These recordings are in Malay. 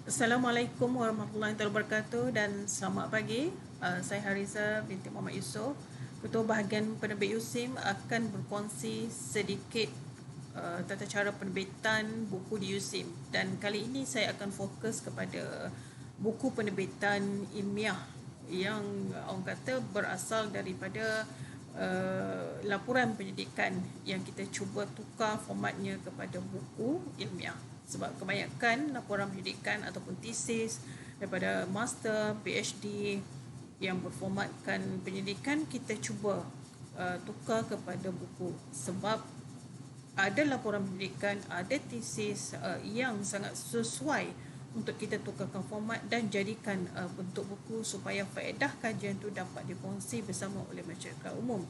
Assalamualaikum warahmatullahi wabarakatuh dan selamat pagi. Saya Hariza binti Muhammad Yusof. Ketua Bahagian Penerbit USIM akan berkongsi sedikit tata cara penerbitan buku di USIM. Dan kali ini saya akan fokus kepada buku penerbitan ilmiah yang orang kata berasal daripada laporan pendidikan yang kita cuba tukar formatnya kepada buku ilmiah. Sebab kebanyakan laporan pendidikan ataupun tesis daripada master, PhD yang berformatkan pendidikan, kita cuba tukar kepada buku. Sebab ada laporan pendidikan, ada tesis yang sangat sesuai untuk kita tukarkan format dan jadikan bentuk buku supaya faedah kajian itu dapat dikongsi bersama oleh masyarakat umum.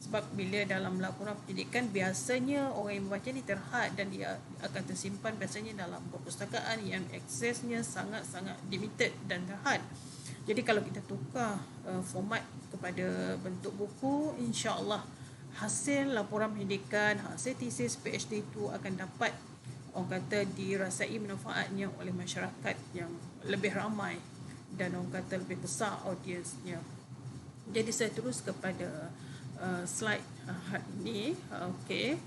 Sebab bila dalam laporan pendidikan, biasanya orang yang membaca ni terhad dan dia akan tersimpan biasanya dalam perpustakaan yang aksesnya sangat-sangat limited dan terhad. Jadi kalau kita tukar format kepada bentuk buku, insya-Allah hasil laporan pendidikan, hasil tesis PhD itu akan dapat orang kata dirasai manfaatnya oleh masyarakat yang lebih ramai dan orang kata lebih besar audiensnya. Jadi saya terus kepada slide hari ini. Okey.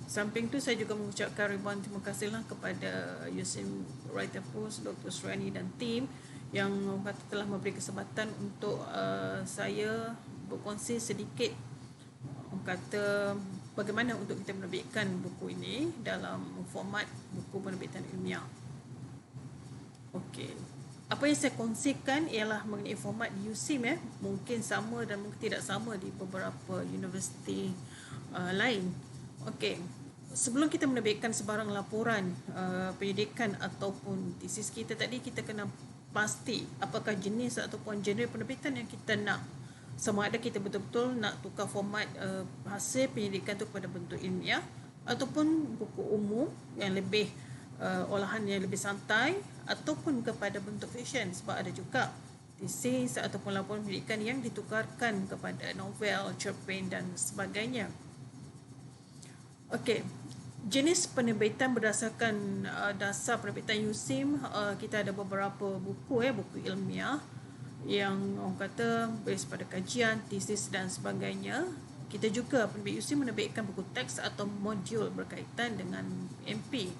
Samping tu saya juga mengucapkan ribuan terima kasihlah kepada USIM Writer Post, Dr. Surani dan tim yang telah memberi kesempatan untuk saya berkongsi sedikit kata bagaimana untuk kita menerbitkan buku ini dalam format buku penerbitan ilmiah. Okey. Apa yang saya kongsikan ialah mengenai format di USIM mungkin sama dan mungkin tidak sama di beberapa universiti lain. Okey. Sebelum kita menerbitkan sebarang laporan pendidikan ataupun tesis kita tadi, kita kena pasti apakah jenis ataupun genre penerbitan yang kita nak. Sama ada kita betul-betul nak tukar format hasil pendidikan itu kepada bentuk ilmiah ataupun buku umum yang lebih olahan yang lebih santai ataupun kepada bentuk fiksyen. Sebab ada juga tesis ataupun laporan pendidikan yang ditukarkan kepada novel, cerpen dan sebagainya. Okey. Jenis penerbitan berdasarkan dasar penerbitan USIM, kita ada beberapa buku buku ilmiah yang orang kata base pada kajian, tesis dan sebagainya. Kita juga penerbit USIM menerbitkan buku teks atau modul berkaitan dengan MP.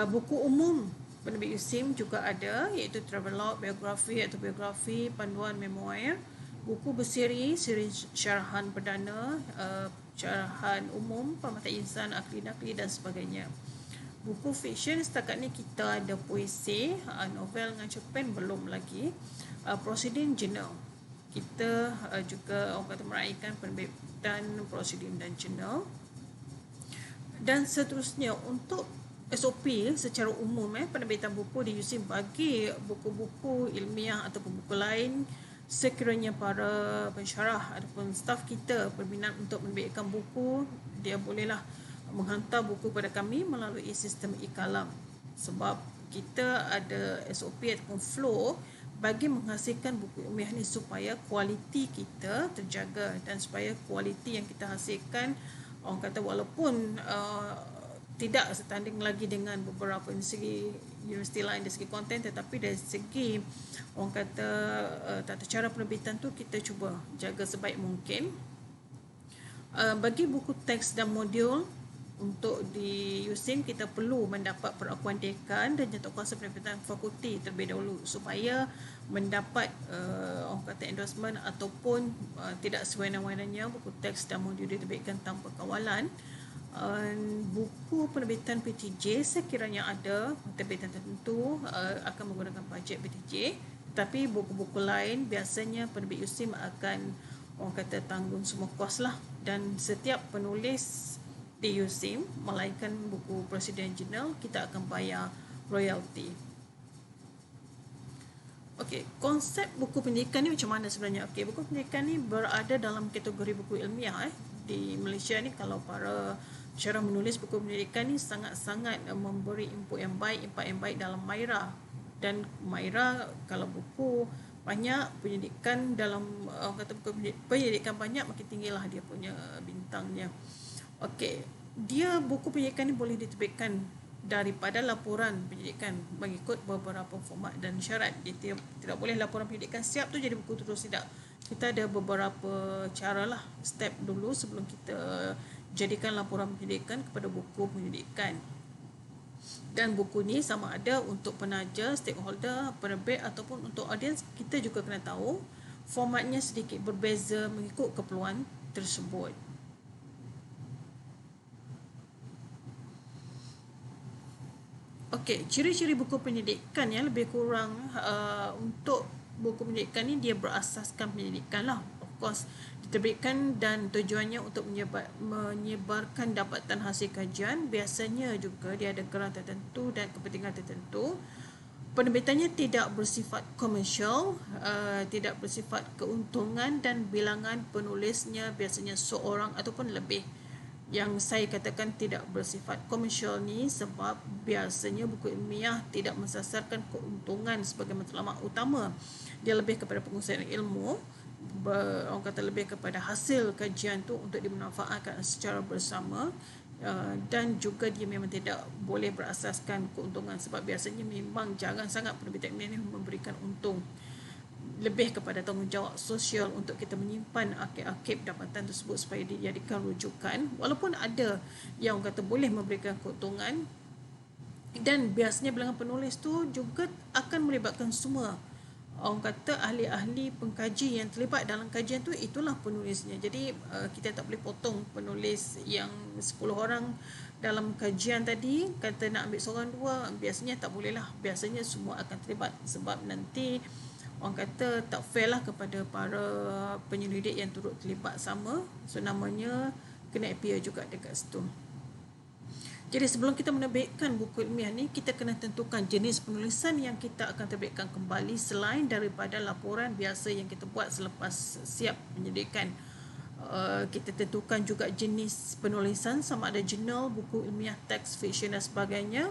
Buku umum penerbit USIM juga ada, iaitu travelog, biografi atau biografi, panduan memoir, buku bersiri, siri syarahan perdana, syarahan umum, pengamatan insan, akli nakli dan sebagainya. Buku fiksyen setakat ni kita ada puisi, novel dengan cerpen belum lagi. Proceeding Journal. Kita juga orang kata meraihkan penerbitan Proceeding dan Journal. Dan seterusnya untuk SOP secara umum penerbitan buku di USIM bagi buku-buku ilmiah ataupun buku lain, sekiranya para pensyarah ataupun staf kita berminat untuk menerbitkan buku, dia bolehlah menghantar buku kepada kami melalui sistem e-kalam. Sebab kita ada SOP ataupun flow bagi menghasilkan buku ilmiah ni supaya kualiti kita terjaga dan supaya kualiti yang kita hasilkan orang kata walaupun tidak setanding lagi dengan beberapa universiti lain dari segi konten, tetapi dari segi orang kata tata cara penerbitan tu kita cuba jaga sebaik mungkin. Bagi buku teks dan modul untuk di USIM, kita perlu mendapat perakuan dekan dan jawatankuasa penerbitan fakulti terlebih dahulu supaya mendapat orang kata endorsement ataupun tidak sewenang-wenangnya buku teks dan modul diterbitkan tanpa kawalan. Buku penerbitan PTJ sekiranya ada penerbitan tertentu akan menggunakan bajet PTJ, tetapi buku-buku lain biasanya penerbit USIM akan orang kata tanggung semua kos lah, dan setiap penulis di USIM melainkan buku Presiden Journal kita akan bayar royalty. Okey, konsep buku pendidikan ni macam mana sebenarnya? Okey, buku pendidikan ni berada dalam kategori buku ilmiah di Malaysia ni. Kalau para cara menulis buku pendidikan ni sangat-sangat memberi input yang baik, impact yang baik dalam Maira. Dan Maira kalau buku banyak, pendidikan dalam kata buku pendidikan banyak, makin tinggilah dia punya bintangnya. Okey, dia buku penyidikan ni boleh diterbitkan daripada laporan penyidikan mengikut beberapa format dan syarat. Dia tidak boleh laporan penyidikan siap tu jadi buku terus, tidak. Kita ada beberapa cara lah, step dulu sebelum kita jadikan laporan penyidikan kepada buku penyidikan. Dan buku ni sama ada untuk penaja, stakeholder, penerbit ataupun untuk audiens, kita juga kena tahu formatnya sedikit berbeza mengikut keperluan tersebut. Okey, ciri-ciri buku penyidikan yang lebih kurang untuk buku penyidikan ni dia berasaskan penyidikan lah. Of course, diterbitkan dan tujuannya untuk menyebarkan dapatan hasil kajian. Biasanya juga dia ada geran tertentu dan kepentingan tertentu. Penerbitannya tidak bersifat komersial, tidak bersifat keuntungan dan bilangan penulisnya biasanya seorang ataupun lebih. Yang saya katakan tidak bersifat komersial ni sebab biasanya buku ilmiah tidak mensasarkan keuntungan sebagai matlamat utama. Dia lebih kepada pengurusan ilmu, orang kata lebih kepada hasil kajian tu untuk dimanfaatkan secara bersama, dan juga dia memang tidak boleh berasaskan keuntungan sebab biasanya memang jarang sangat penerbitan ilmiah ini memberikan untung. Lebih kepada tanggungjawab sosial untuk kita menyimpan akib-akib dapatan tersebut supaya dijadikan rujukan, walaupun ada yang kata boleh memberikan keuntungan. Dan biasanya bilangan penulis tu juga akan melibatkan semua orang kata ahli-ahli pengkaji yang terlibat dalam kajian tu, itulah penulisnya. Jadi kita tak boleh potong penulis yang 10 orang dalam kajian tadi, kata nak ambil seorang dua, biasanya tak boleh lah. Biasanya semua akan terlibat sebab nanti orang kata tak fair lah kepada para penyelidik yang turut terlibat sama. So namanya kena appear juga dekat situ. Jadi sebelum kita menerbitkan buku ilmiah ni, kita kena tentukan jenis penulisan yang kita akan terbitkan kembali selain daripada laporan biasa yang kita buat selepas siap penyelidikan. Kita tentukan juga jenis penulisan, sama ada jurnal, buku ilmiah, teks, fiksyen dan sebagainya.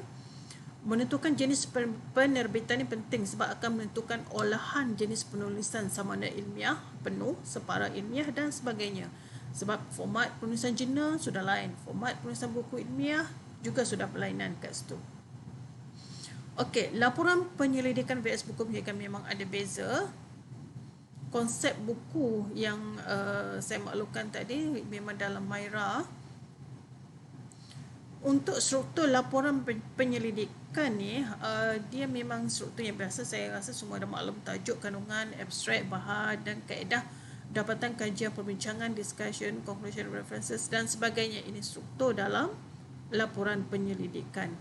Menentukan jenis penerbitan ini penting sebab akan menentukan olahan jenis penulisan sama ada ilmiah, penuh, separa ilmiah dan sebagainya. Sebab format penulisan jurnal sudah lain, format penulisan buku ilmiah juga sudah berlainan kat situ. Okey, laporan penyelidikan vs buku penyelidikan memang ada beza. Konsep buku yang saya maklumkan tadi memang dalam MyRA. Untuk struktur laporan penyelidikan ni, dia memang struktur yang biasa. Saya rasa semua dah maklum tajuk, kandungan, abstrak, bahan dan kaedah, dapatan kajian, perbincangan, discussion, conclusion, references dan sebagainya. Ini struktur dalam laporan penyelidikan.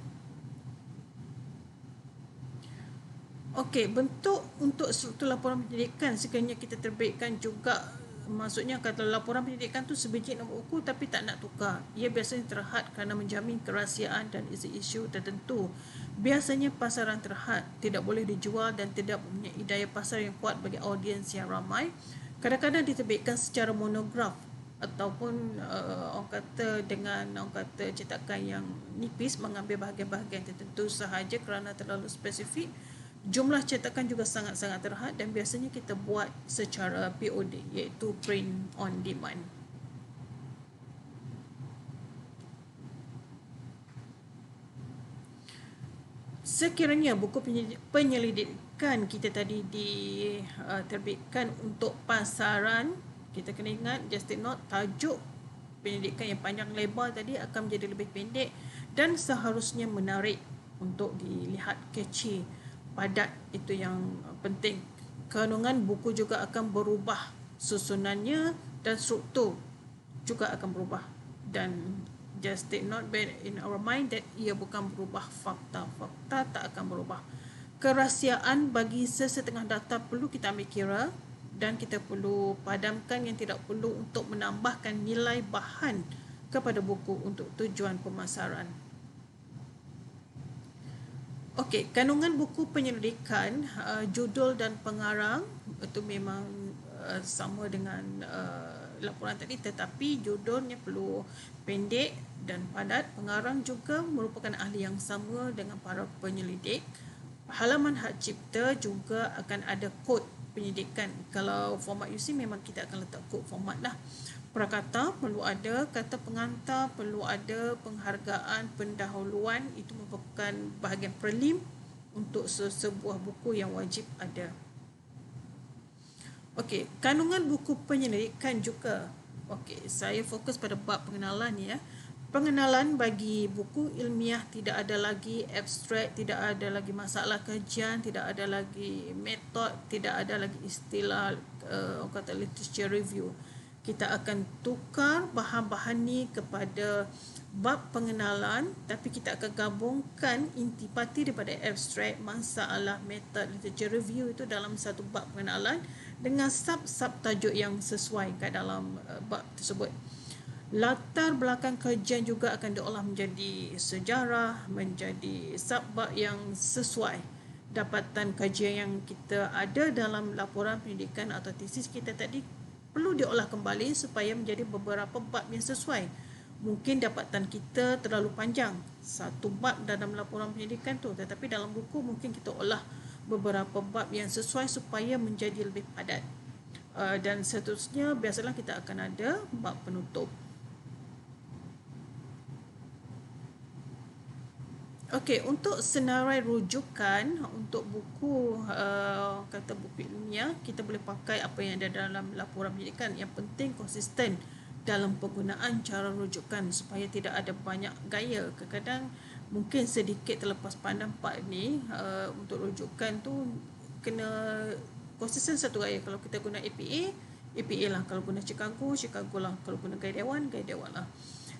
Okey, bentuk untuk struktur laporan penyelidikan sekiranya kita terbitkan juga, maksudnya kata laporan penyelidikan tu sebiji nombor buku tapi tak nak tukar. Ia biasanya terhad kerana menjamin kerahsiaan dan isu-isu tertentu. Biasanya pasaran terhad, tidak boleh dijual dan tidak mempunyai daya pasar yang kuat bagi audiens yang ramai. Kadang-kadang diterbitkan secara monograf ataupun orang kata dengan orang kata cetakan yang nipis, mengambil bahagian-bahagian tertentu sahaja kerana terlalu spesifik. Jumlah cetakan juga sangat-sangat terhad dan biasanya kita buat secara POD, iaitu print on demand. Sekiranya buku penyelidikan kita tadi diterbitkan untuk pasaran, kita kena ingat, just take note, tajuk penyelidikan yang panjang lebar tadi akan menjadi lebih pendek dan seharusnya menarik untuk dilihat, catchy, padat. Itu yang penting. Kandungan buku juga akan berubah, susunannya dan struktur juga akan berubah. Dan just take note in our mind that ia bukan berubah fakta. Fakta tak akan berubah. Kerahsiaan bagi sesetengah data perlu kita ambil kira dan kita perlu padamkan yang tidak perlu untuk menambahkan nilai bahan kepada buku untuk tujuan pemasaran. Okey, kandungan buku penyelidikan, judul dan pengarang itu memang sama dengan laporan tadi, tetapi judulnya perlu pendek dan padat. Pengarang juga merupakan ahli yang sama dengan para penyelidik. Halaman hak cipta juga akan ada kod penyelidikan. Kalau format UC memang kita akan letak kod format lah. prakata perlu ada, kata pengantar perlu ada, penghargaan, pendahuluan itu merupakan bahagian prelim untuk sebuah buku yang wajib ada. Okey, kandungan buku penyelidikan juga. Okey, saya fokus pada bab pengenalan ya. Pengenalan bagi buku ilmiah, tidak ada lagi abstrak, tidak ada lagi masalah kajian, tidak ada lagi metod, tidak ada lagi istilah kata literature review. Kita akan tukar bahan-bahan ni kepada bab pengenalan, tapi kita akan gabungkan intipati daripada abstrak, masalah, metod, literature review itu dalam satu bab pengenalan dengan sub-sub tajuk yang sesuai kat dalam bab tersebut. Latar belakang kajian juga akan diolah menjadi sejarah, menjadi sub-bab yang sesuai. Dapatan kajian yang kita ada dalam laporan pendidikan atau tesis kita tadi perlu diolah kembali supaya menjadi beberapa bab yang sesuai. Mungkin dapatan kita terlalu panjang, satu bab dalam laporan pendidikan tu, tetapi dalam buku mungkin kita olah beberapa bab yang sesuai supaya menjadi lebih padat. Dan seterusnya biasalah kita akan ada bab penutup. Okey, untuk senarai rujukan untuk buku kata buku ilmiah, kita boleh pakai apa yang ada dalam laporan pendidikan. Yang penting konsisten dalam penggunaan cara rujukan supaya tidak ada banyak gaya. Kadang-kadang mungkin sedikit terlepas pandang part ni, untuk rujukan tu kena konsisten satu gaya. Kalau kita guna APA, APA lah. Kalau guna Chicago, Chicago lah. Kalau guna gaya dewan lah.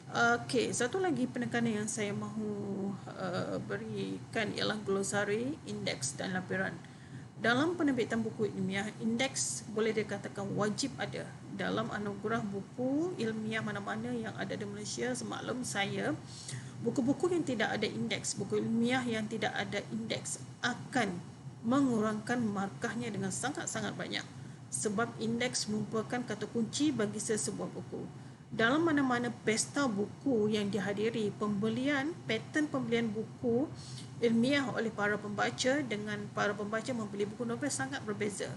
Okey, satu lagi penekanan yang saya mahu berikan ialah glosari, indeks dan lampiran. Dalam penerbitan buku ilmiah, indeks boleh dikatakan wajib ada. Dalam anugerah buku ilmiah mana-mana yang ada di Malaysia, semaklum saya, buku-buku yang tidak ada indeks, buku ilmiah yang tidak ada indeks akan mengurangkan markahnya dengan sangat-sangat banyak. Sebab indeks merupakan kata kunci bagi sesebuah buku. Dalam mana-mana pesta buku yang dihadiri, pattern pembelian buku ilmiah oleh para pembaca dengan para pembaca membeli buku novel sangat berbeza.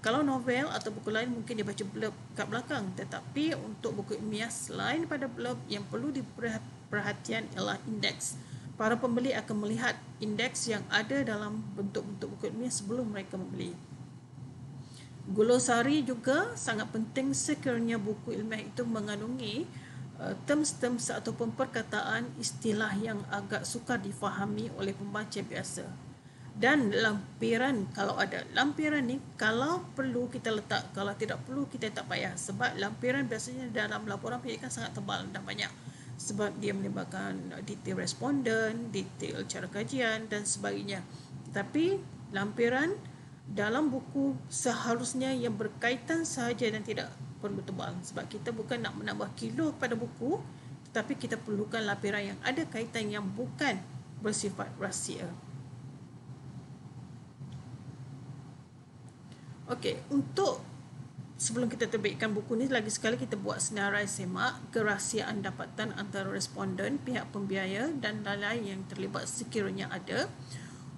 Kalau novel atau buku lain mungkin dia baca blurb kat belakang, tetapi untuk buku ilmiah selain pada blurb, yang perlu diperhatian ialah indeks. Para pembeli akan melihat indeks yang ada dalam bentuk-bentuk buku ilmiah sebelum mereka membeli. Glosari juga sangat penting sekiranya buku ilmiah itu mengandungi terms-terms ataupun perkataan istilah yang agak sukar difahami oleh pembaca biasa. Dan lampiran, kalau ada lampiran ni, kalau perlu kita letak, kalau tidak perlu kita tak payah. Sebab lampiran biasanya dalam laporan pendidikan sangat tebal dan banyak. Sebab dia melibatkan detail responden, detail cara kajian dan sebagainya. Tapi lampiran dalam buku seharusnya yang berkaitan sahaja dan tidak perlu tebal. Sebab kita bukan nak menambah kilo pada buku, tetapi kita perlukan lampiran yang ada kaitan yang bukan bersifat rahsia. Okey, untuk sebelum kita terbitkan buku ni, lagi sekali kita buat senarai semak kerahsiaan dapatan antara responden, pihak pembiaya dan lain-lain yang terlibat sekiranya ada.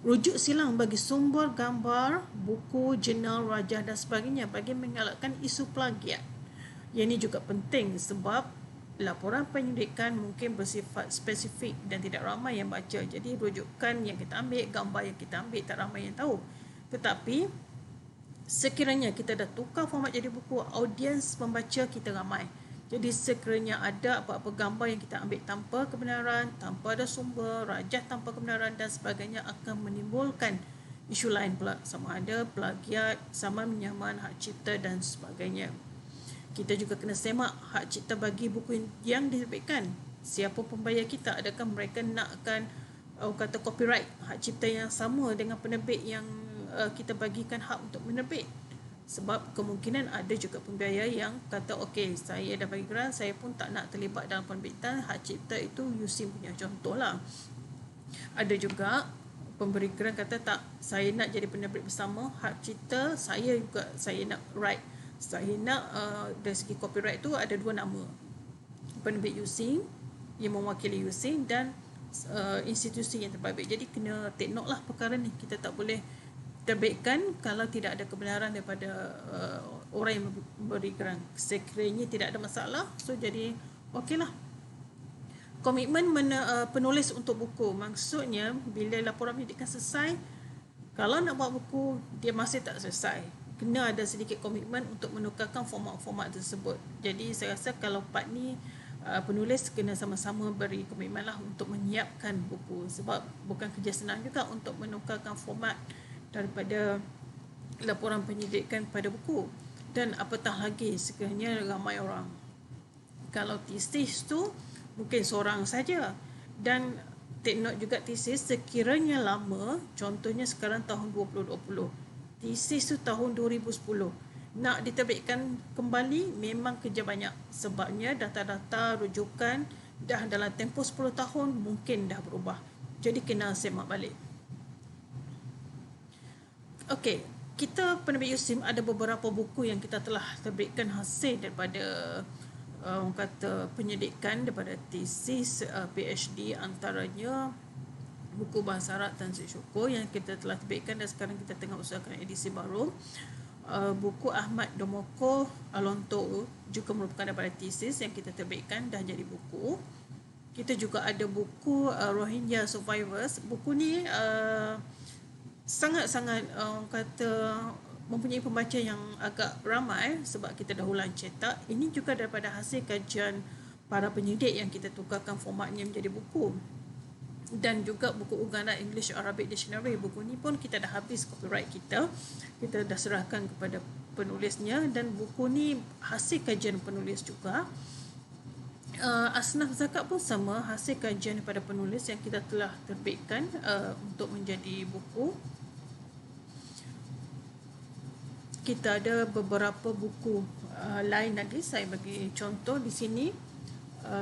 Rujuk silang bagi sumber gambar, buku, jurnal, rajah dan sebagainya bagi mengelakkan isu plagiat. Yang ini juga penting sebab laporan penyelidikan mungkin bersifat spesifik dan tidak ramai yang baca. Jadi rujukan yang kita ambil, gambar yang kita ambil tak ramai yang tahu. Tetapi sekiranya kita dah tukar format jadi buku, audiens pembaca kita ramai. Jadi sekiranya ada apa-apa gambar yang kita ambil tanpa kebenaran, tanpa ada sumber, rajah tanpa kebenaran dan sebagainya, akan menimbulkan isu lain pula, sama ada plagiat, sama menyaman hak cipta dan sebagainya. Kita juga kena semak hak cipta bagi buku yang diterbitkan. Siapa pembayar kita? Adakah mereka nakkan kata copyright, hak cipta yang sama dengan penerbit yang kita bagikan hak untuk menerbit? Sebab kemungkinan ada juga pembiaya yang kata, okey, saya dah bagi grant, saya pun tak nak terlibat dalam penerbitan, hak cipta itu USIM punya, contohlah. Ada juga pemberi grant kata, tak, saya nak jadi penerbit bersama, hak cipta saya juga, saya nak write, saya nak dari segi copyright tu ada dua nama, penerbit USIM yang mewakili USIM dan institusi yang terbabit. Jadi kena take note lah perkara ni, kita tak boleh terbitkan kalau tidak ada kebenaran daripada orang yang memberi grant. Sekiranya tidak ada masalah, so jadi okeylah. Komitmen penulis untuk buku, maksudnya bila laporan pendidikan selesai, kalau nak buat buku dia masih tak selesai, kena ada sedikit komitmen untuk menukarkan format-format tersebut. Jadi saya rasa kalau part ni penulis kena sama-sama beri komitmen lah untuk menyiapkan buku, sebab bukan kerja senang juga untuk menukarkan format daripada laporan pendidikan pada buku. Dan apatah lagi sekiranya ramai orang. Kalau tesis tu mungkin seorang saja, dan take note juga tesis sekiranya lama, contohnya sekarang tahun 2020, tesis tu tahun 2010, nak diterbitkan kembali memang kerja banyak, sebabnya data-data rujukan dah dalam tempoh 10 tahun mungkin dah berubah, jadi kena semak balik. Okey, kita penerbit USIM ada beberapa buku yang kita telah terbitkan hasil daripada orang kata penyidikan daripada tesis PhD, antaranya buku Bahasa Arab Tanzil Syukur yang kita telah terbitkan dan sekarang kita tengah usahakan edisi baru. Buku Ahmad Domoko Alonto juga merupakan daripada tesis yang kita terbitkan, dah jadi buku. Kita juga ada buku Rohingya Survivors. Buku ni sangat-sangat orang kata mempunyai pembaca yang agak ramai sebab kita dah ulang cetak. Ini juga daripada hasil kajian para penyidik yang kita tukarkan formatnya menjadi buku. Dan juga buku Uganda English Arabic Dictionary. Buku ni pun kita dah habis copyright kita. Kita dah serahkan kepada penulisnya, dan buku ni hasil kajian penulis juga. Asnaf Zakat pun sama, hasil kajian daripada penulis yang kita telah terbitkan untuk menjadi buku. Kita ada beberapa buku lain lagi. Saya bagi contoh di sini.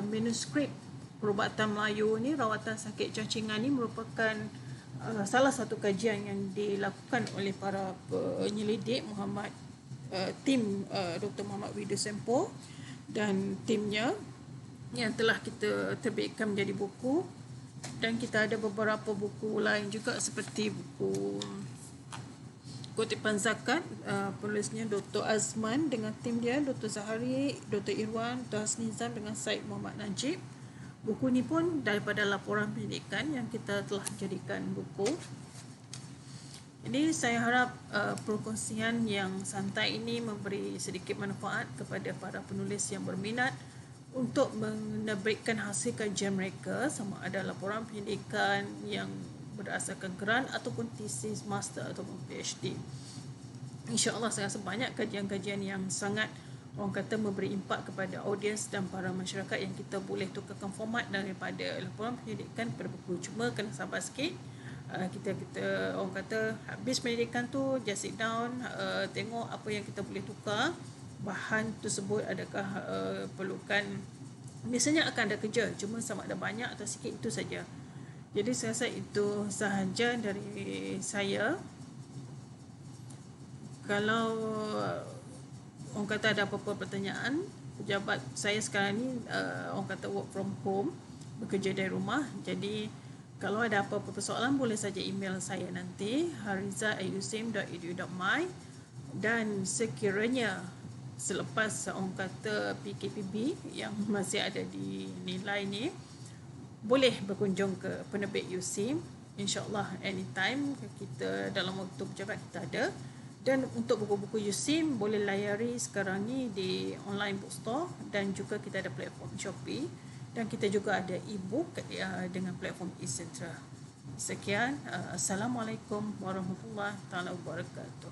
Manuskrip Perubatan Melayu ni, rawatan sakit cacingan ni merupakan salah satu kajian yang dilakukan oleh para penyelidik tim Dr. Muhammad Widu Sempo dan timnya, yang telah kita terbitkan menjadi buku. Dan kita ada beberapa buku lain juga seperti buku Kutipan Zakat, penulisnya Dr. Azman dengan tim dia, Dr. Zahari, Dr. Irwan, Dr. Hasnizam dengan Syed Muhammad Najib. Buku ni pun daripada laporan pendidikan yang kita telah jadikan buku. Jadi saya harap perkongsian yang santai ini memberi sedikit manfaat kepada para penulis yang berminat untuk menerbitkan hasil kajian mereka, sama ada laporan pendidikan yang berdasarkan grant ataupun tesis master ataupun PhD. InsyaAllah saya rasa banyak kajian-kajian yang sangat orang kata memberi impak kepada audiens dan para masyarakat yang kita boleh tukarkan format daripada laporan pendidikan kepada buku. Cuma kena sabar sikit. Kita orang kata habis pendidikan tu just sit down, tengok apa yang kita boleh tukar, bahan tersebut adakah perlukan. Biasanya akan ada kerja, cuma sama ada banyak atau sikit, itu saja. Jadi saya rasa itu sahaja dari saya. Kalau orang kata ada apa-apa pertanyaan, pejabat saya sekarang ni orang kata work from home, bekerja dari rumah. Jadi kalau ada apa-apa persoalan boleh saja email saya nanti hariza@usim.edu.my. Dan sekiranya selepas orang kata PKPB yang masih ada di nilai ni, boleh berkunjung ke penerbit USIM. InsyaAllah anytime kita dalam waktu pejabat kita ada. Dan untuk buku-buku USIM boleh layari sekarang ni di online bookstore, dan juga kita ada platform Shopee, dan kita juga ada e-book dengan platform eCentra. Sekian, Assalamualaikum warahmatullahi wabarakatuh.